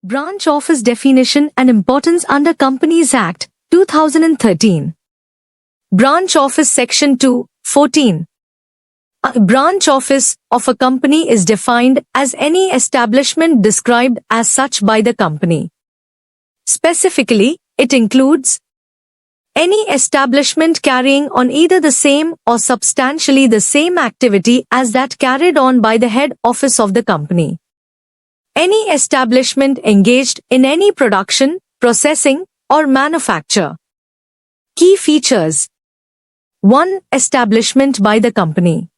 Branch office definition and importance under Companies Act, 2013. Branch Office Section 2, 14. A branch office of a company is defined as any establishment described as such by the company. Specifically, it includes any establishment carrying on either the same or substantially the same activity as that carried on by the head office of the company. Any establishment engaged in any production, processing, or manufacture. Key features. 1. Establishment by the company.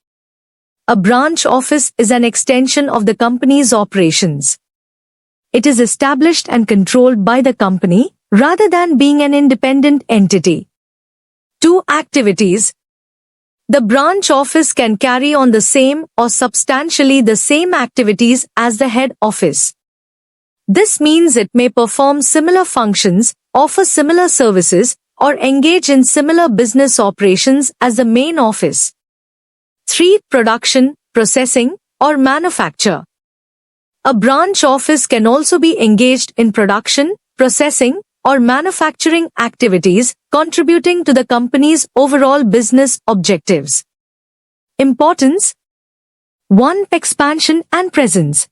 A branch office is an extension of the company's operations. It is established and controlled by the company, rather than being an independent entity. 2. Activities. The branch office can carry on the same or substantially the same activities as the head office. This means it may perform similar functions, offer similar services, or engage in similar business operations as the main office. 3. Production, processing, or manufacture. A branch office can also be engaged in production, processing, or manufacturing activities, contributing to the company's overall business objectives. Importance. 1. Expansion and presence.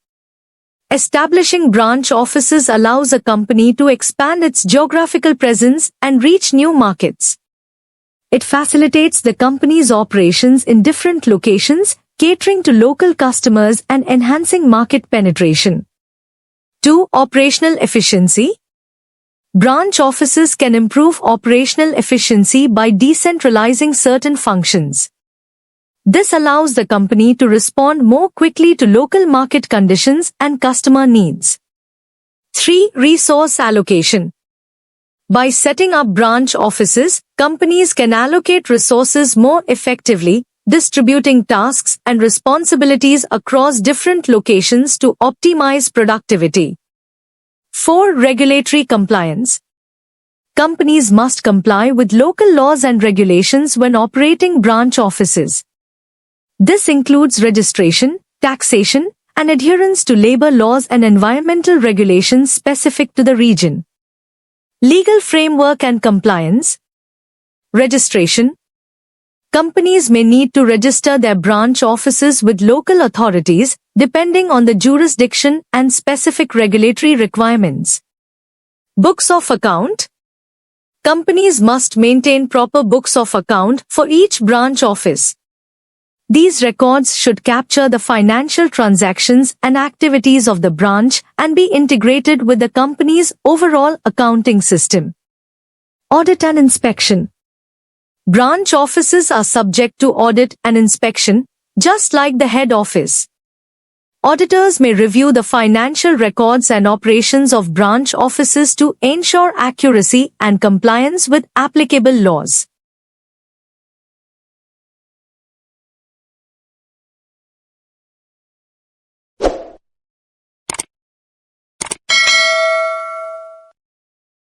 Establishing branch offices allows a company to expand its geographical presence and reach new markets. It facilitates the company's operations in different locations, catering to local customers and enhancing market penetration. 2. Operational efficiency. Branch offices can improve operational efficiency by decentralizing certain functions. This allows the company to respond more quickly to local market conditions and customer needs. 3. Resource allocation. By setting up branch offices, companies can allocate resources more effectively, distributing tasks and responsibilities across different locations to optimize productivity. 4. Regulatory compliance. Companies must comply with local laws and regulations when operating branch offices. This includes registration, taxation, and adherence to labor laws and environmental regulations specific to the region. Legal framework and compliance. Registration. Companies may need to register their branch offices with local authorities, depending on the jurisdiction and specific regulatory requirements. Books of account. Companies must maintain proper books of account for each branch office. These records should capture the financial transactions and activities of the branch and be integrated with the company's overall accounting system. Audit and inspection. Branch offices are subject to audit and inspection, just like the head office. Auditors may review the financial records and operations of branch offices to ensure accuracy and compliance with applicable laws.